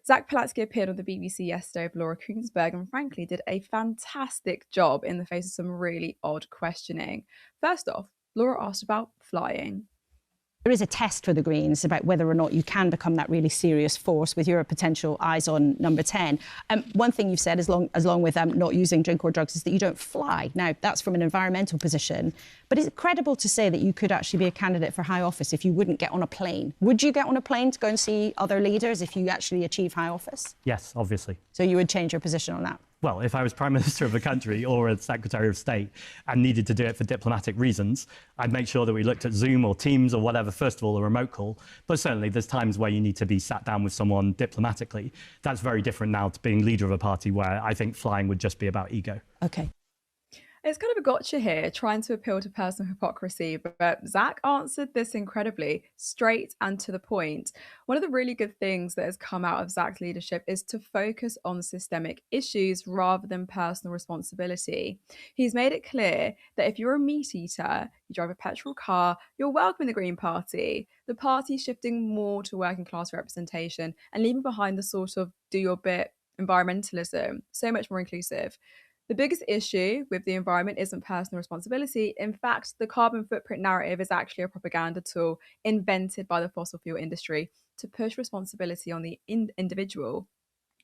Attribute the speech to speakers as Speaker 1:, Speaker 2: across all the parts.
Speaker 1: Zack Polanski appeared on the BBC yesterday with Laura Kuenssberg and frankly did a fantastic job in the face of some really odd questioning. First off, Laura asked about flying.
Speaker 2: There is a test for the Greens about whether or not you can become that really serious force with your potential eyes on number 10. One thing you've said, along with not using drink or drugs, is that you don't fly. Now, that's from an environmental position. But is it credible to say that you could actually be a candidate for high office if you wouldn't get on a plane? Would you get on a plane to go and see other leaders if you actually achieve high office?
Speaker 3: Yes, obviously.
Speaker 2: So you would change your position on that?
Speaker 3: Well, if I was Prime Minister of a country or a Secretary of State and needed to do it for diplomatic reasons, I'd make sure that we looked at Zoom or Teams or whatever, first of all, a remote call. But certainly there's times where you need to be sat down with someone diplomatically. That's very different now to being leader of a party where I think flying would just be about ego.
Speaker 2: OK.
Speaker 1: It's kind of a gotcha here, trying to appeal to personal hypocrisy, but Zack answered this incredibly straight and to the point. One of the really good things that has come out of Zack's leadership is to focus on systemic issues rather than personal responsibility. He's made it clear that if you're a meat eater, you drive a petrol car, you're welcome in the Green Party. The party's shifting more to working class representation and leaving behind the sort of do your bit environmentalism, so much more inclusive. The biggest issue with the environment isn't personal responsibility. In fact, the carbon footprint narrative is actually a propaganda tool invented by the fossil fuel industry to push responsibility on the individual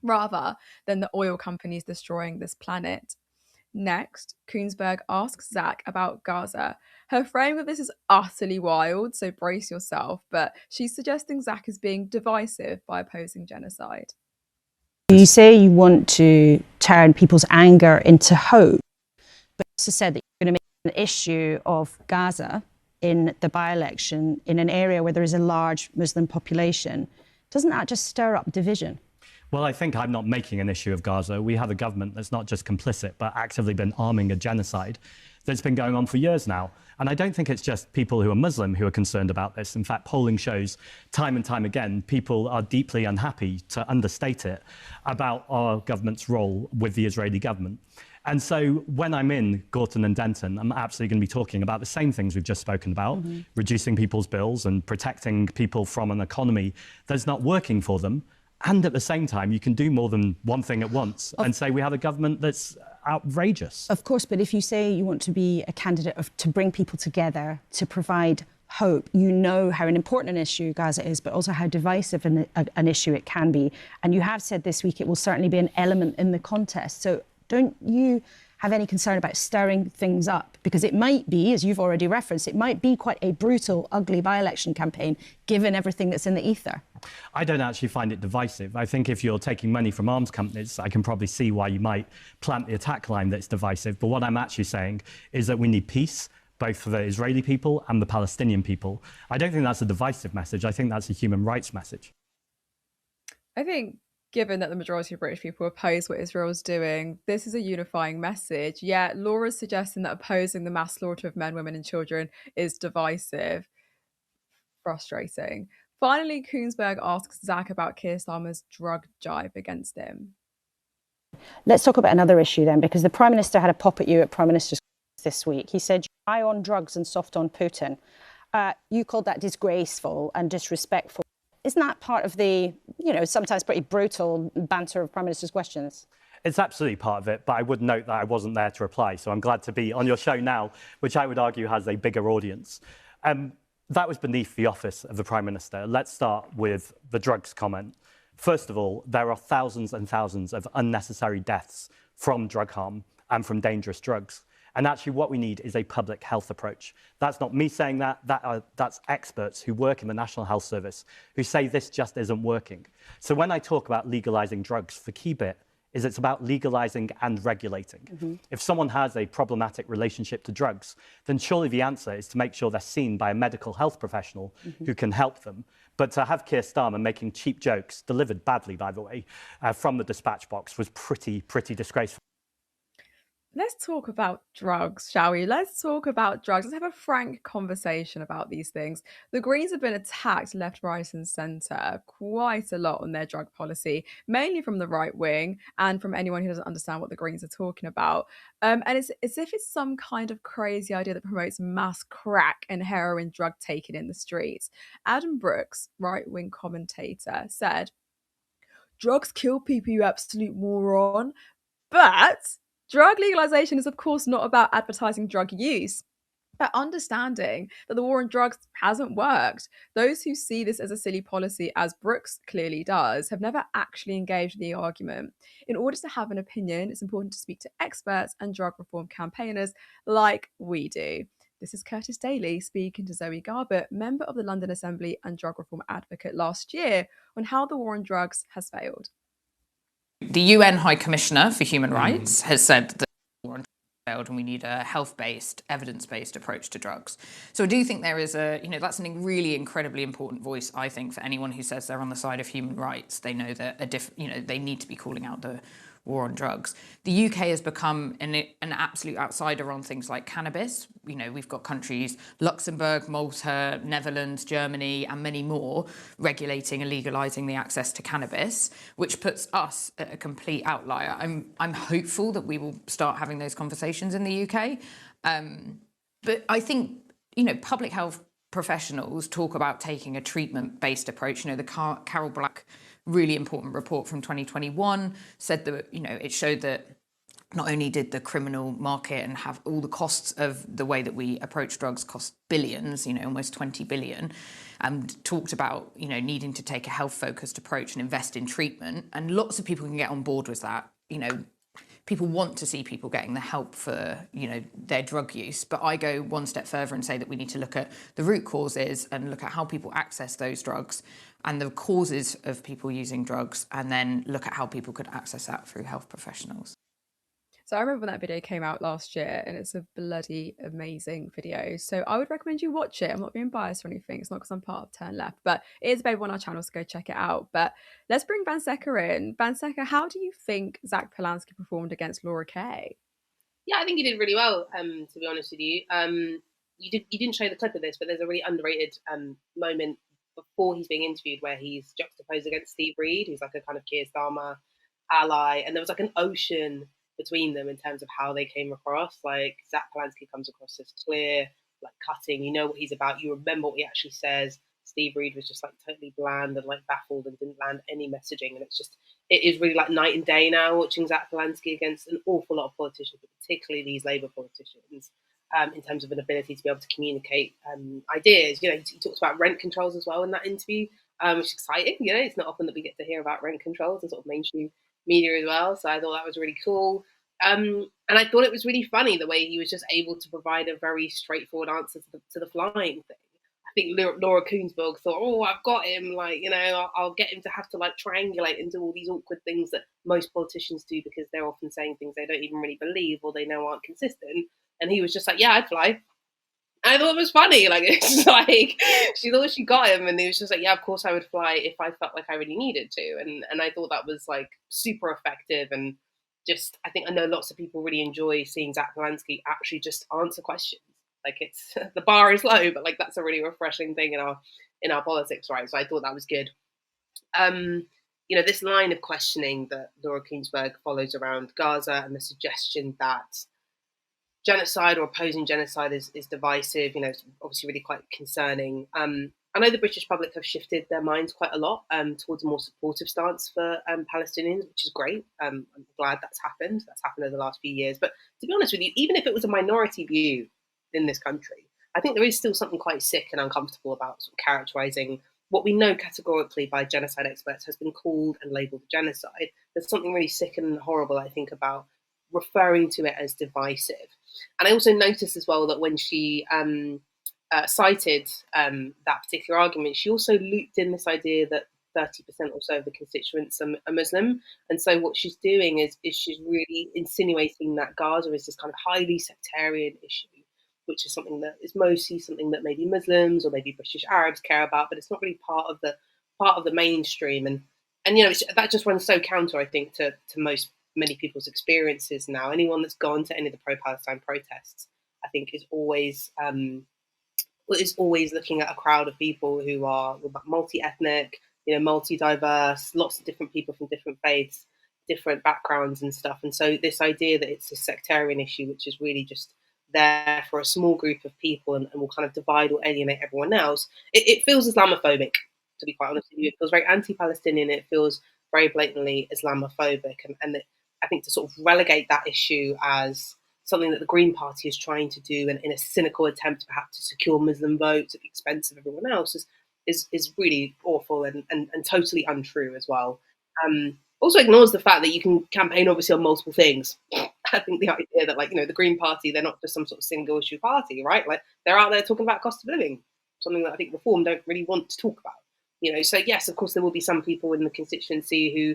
Speaker 1: rather than the oil companies destroying this planet. Next, Kuenssberg asks Zack about Gaza. Her frame of this is utterly wild, so brace yourself, but she's suggesting Zack is being divisive by opposing genocide.
Speaker 2: You say you want to turn people's anger into hope, but you also said that you're going to make an issue of Gaza in the by-election in an area where there is a large Muslim population. Doesn't that just stir up division?
Speaker 3: Well, I think I'm not making an issue of Gaza. We have a government that's not just complicit, but actively been arming a genocide that's been going on for years now. And I don't think it's just people who are Muslim who are concerned about this. In fact, polling shows time and time again, people are deeply unhappy, to understate it, about our government's role with the Israeli government. And so when I'm in Gorton and Denton, I'm absolutely going to be talking about the same things we've just spoken about, reducing people's bills and protecting people from an economy that's not working for them. And at the same time, you can do more than one thing at once and say we have a government that's outrageous.
Speaker 2: Of course, but if you say you want to be a candidate to bring people together, to provide hope, you know how an important an issue Gaza is, but also how divisive an issue it can be. And you have said this week it will certainly be an element in the contest. So don't you have any concern about stirring things up? Because it might be, as you've already referenced, it might be quite a brutal, ugly by-election campaign, given everything that's in the ether.
Speaker 3: I don't actually find it divisive. I think if you're taking money from arms companies, I can probably see why you might plant the attack line that's divisive. But what I'm actually saying is that we need peace, both for the Israeli people and the Palestinian people. I don't think that's a divisive message. I think that's a human rights message.
Speaker 1: I think given that the majority of British people oppose what Israel's doing, this is a unifying message. Yet Laura's suggesting that opposing the mass slaughter of men, women and children is divisive. Frustrating. Finally, Kuenssberg asks Zack about Keir Starmer's drug jibe against him.
Speaker 2: Let's talk about another issue then, because the Prime Minister had a pop at you at Prime Minister's this week. He said, "High on drugs and soft on Putin." You called that disgraceful and disrespectful. Isn't that part of the, sometimes pretty brutal banter of Prime Minister's questions?
Speaker 3: It's absolutely part of it, but I would note that I wasn't there to reply, so I'm glad to be on your show now, which I would argue has a bigger audience. That was beneath the office of the Prime Minister. Let's start with the drugs comment. First of all, there are thousands and thousands of unnecessary deaths from drug harm and from dangerous drugs. And actually what we need is a public health approach. That's not me saying that, that's experts who work in the National Health Service who say this just isn't working. So when I talk about legalizing drugs, the key bit is it's about legalizing and regulating. If someone has a problematic relationship to drugs, then surely the answer is to make sure they're seen by a medical health professional who can help them. But to have Keir Starmer making cheap jokes, delivered badly, by the way, from the dispatch box was pretty disgraceful.
Speaker 1: Let's talk about drugs, shall we? Let's talk about drugs. Let's have a frank conversation about these things. The Greens have been attacked left, right, and centre quite a lot on their drug policy, mainly from the right wing and from anyone who doesn't understand what the Greens are talking about. And it's as if it's some kind of crazy idea that promotes mass crack and heroin drug taking in the streets. Adam Brooks, right wing commentator, said, drugs kill people, you absolute moron. But drug legalization is, of course, not about advertising drug use, but understanding that the war on drugs hasn't worked. Those who see this as a silly policy, as Brooks clearly does, have never actually engaged in the argument. In order to have an opinion, it's important to speak to experts and drug reform campaigners like we do. This is Curtis Daly speaking to Zoe Garbett, member of the London Assembly and drug reform advocate last year, on how the war on drugs has failed.
Speaker 4: The UN High Commissioner for Human Rights has said that the war on drugs failed and we need a health-based, evidence-based approach to drugs. So I do think there is that's a really incredibly important voice, I think, for anyone who says they're on the side of human rights. They know that they need to be calling out the war on drugs. The UK has become an absolute outsider on things like cannabis. We've got countries, Luxembourg, Malta, Netherlands, Germany, and many more, regulating and legalising the access to cannabis, which puts us at a complete outlier. I'm hopeful that we will start having those conversations in the UK. But I think, public health professionals talk about taking a treatment-based approach. The Carol Black really important report from 2021 said that, it showed that not only did the criminal market and have all the costs of the way that we approach drugs cost billions, almost 20 billion, and talked about, needing to take a health-focused approach and invest in treatment. And lots of people can get on board with that. People want to see people getting the help for, their drug use. But I go one step further and say that we need to look at the root causes and look at how people access those drugs and the causes of people using drugs, and then look at how people could access that through health professionals.
Speaker 1: So I remember when that video came out last year, and it's a bloody amazing video. So I would recommend you watch it. I'm not being biased or anything. It's not because I'm part of Turn Left, but it is available on our channel, so go check it out. But let's bring Vanseka in. Vanseka, how do you think Zack Polanski performed against Laura Kay?
Speaker 5: Yeah, I think he did really well, to be honest with you. You didn't show the clip of this, but there's a really underrated moment before he's being interviewed where he's juxtaposed against Steve Reed, who's like a kind of Keir Starmer ally, and there was like an ocean between them in terms of how they came across. Like Zack Polanski comes across as clear, like cutting. You know what he's about. You remember what he actually says. Steve Reed was just like totally bland and like baffled and didn't land any messaging. And it is really like night and day now watching Zack Polanski against an awful lot of politicians, but particularly these Labour politicians. In terms of an ability to be able to communicate ideas. He talks about rent controls as well in that interview, which is exciting. It's not often that we get to hear about rent controls in sort of mainstream media as well. So I thought that was really cool. And I thought it was really funny the way he was just able to provide a very straightforward answer to the flying thing. I think Laura Kuenssberg thought, oh, I've got him. I'll get him to have to triangulate into all these awkward things that most politicians do because they're often saying things they don't even really believe or they know aren't consistent. And he was just like, yeah, I'd fly. And I thought it was funny. It's like she thought she got him, and he was just like, yeah, of course I would fly if I felt like I really needed to. And I thought that was super effective. And just, I know lots of people really enjoy seeing Zack Polanski actually just answer questions. It's the bar is low, but that's a really refreshing thing in our politics, right? So I thought that was good. This line of questioning that Laura Kuenssberg follows around Gaza and the suggestion that genocide or opposing genocide is divisive, it's obviously really quite concerning. I know the British public have shifted their minds quite a lot towards a more supportive stance for Palestinians, which is great. I'm glad that's happened. That's happened over the last few years. But to be honest with you, even if it was a minority view in this country, I think there is still something quite sick and uncomfortable about sort of characterising what we know categorically by genocide experts has been called and labelled genocide. There's something really sick and horrible, I think, about referring to it as divisive. And I also noticed as well that when she cited that particular argument, she also looped in this idea that 30% or so of the constituents are Muslim. And so what she's doing is she's really insinuating that Gaza is this kind of highly sectarian issue, which is something that is mostly something that maybe Muslims or maybe British Arabs care about, but it's not really part of the mainstream. And that just runs so counter, I think, to many people's experiences now. Anyone that's gone to any of the pro-Palestine protests, I think, is always looking at a crowd of people who are multi-ethnic, multi-diverse, lots of different people from different faiths, different backgrounds and stuff. And so this idea that it's a sectarian issue, which is really just there for a small group of people and will kind of divide or alienate everyone else, it feels Islamophobic, to be quite honest with you. It feels very anti-Palestinian. It feels very blatantly Islamophobic, and I think to sort of relegate that issue as something that the Green Party is trying to do, and in a cynical attempt perhaps to secure Muslim votes at the expense of everyone else, is really awful and totally untrue as well. Also ignores the fact that you can campaign obviously on multiple things. I think the idea that, like, the Green Party, they're not just some sort of single issue party, right? Like, they're out there talking about cost of living, something that I think Reform don't really want to talk about. So yes, of course, there will be some people in the constituency who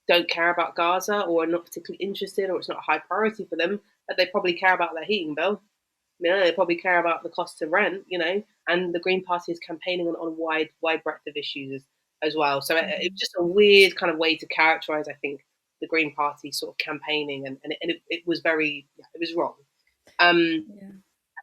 Speaker 5: don't care about Gaza or are not particularly interested, or it's not a high priority for them, but they probably care about their heating bill. They probably care about the cost of rent, and the Green Party is campaigning on a wide breadth of issues as well. So it's just a weird kind of way to characterize, I think, the Green Party sort of campaigning, and it was very, it was wrong.
Speaker 1: Yeah.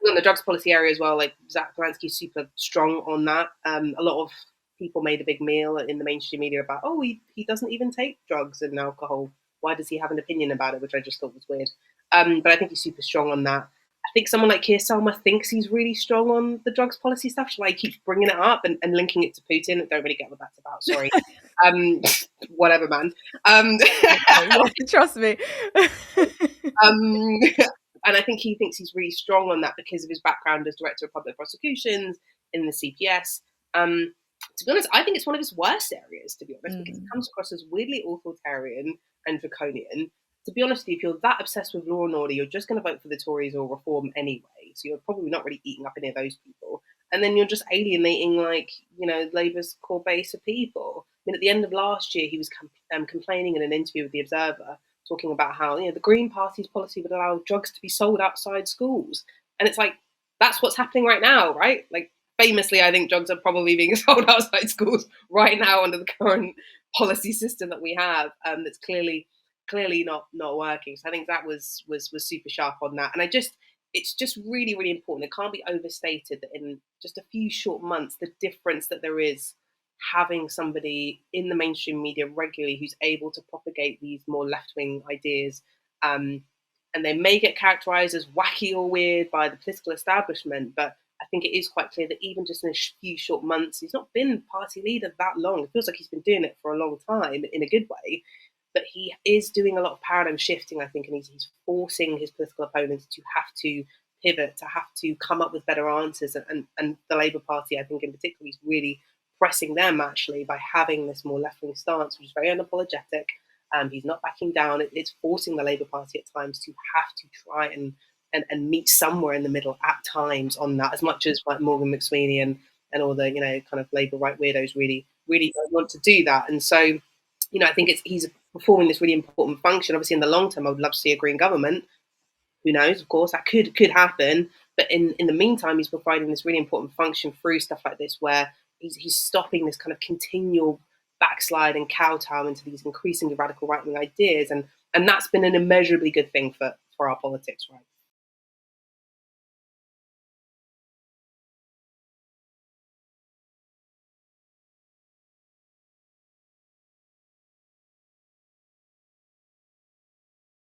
Speaker 5: On the drugs policy area as well, like Zack Polanski's super strong on that. A lot of people made a big meal in the mainstream media about, oh, he doesn't even take drugs and alcohol. Why does he have an opinion about it? Which I just thought was weird. But I think he's super strong on that. I think someone like Keir Starmer thinks he's really strong on the drugs policy stuff. So he keeps bringing it up and linking it to Putin. I don't really get what that's about. Sorry. Whatever, man.
Speaker 1: Trust me.
Speaker 5: And I think he thinks he's really strong on that because of his background as Director of Public Prosecutions in the CPS. To be honest, I think it's one of his worst areas, to be honest, because it comes across as weirdly authoritarian and draconian. To be honest with you, if you're that obsessed with law and order, you're just going to vote for the Tories or Reform anyway. So you're probably not really eating up any of those people. And then you're just alienating, Labour's core base of people. I mean, at the end of last year, he was complaining in an interview with The Observer, talking about how, the Green Party's policy would allow drugs to be sold outside schools. And it's like, that's what's happening right now, right? Like, famously, I think drugs are probably being sold outside schools right now under the current policy system that we have. That's clearly not working. So I think that was super sharp on that. And it's just really, really important. It can't be overstated that in just a few short months, the difference that there is having somebody in the mainstream media regularly who's able to propagate these more left-wing ideas. And they may get characterized as wacky or weird by the political establishment, but I think it is quite clear that even just in a few short months, he's not been party leader that long. It feels like he's been doing it for a long time in a good way, but he is doing a lot of paradigm shifting, I think, and he's forcing his political opponents to have to pivot, to have to come up with better answers. And the Labour Party, I think in particular, is really pressing them actually by having this more left-wing stance, which is very unapologetic. He's not backing down. It's forcing the Labour Party at times to have to try and meet somewhere in the middle at times on that, as much as like Morgan McSweeney and all the kind of Labour right weirdos really don't want to do that. And so I think he's performing this really important function. Obviously, in the long term, I would love to see a Green government. Who knows? Of course, that could happen. But in the meantime, he's providing this really important function through stuff like this, where he's stopping this kind of continual backslide and kowtow into these increasingly radical right-wing ideas, and that's been an immeasurably good thing for our politics, right?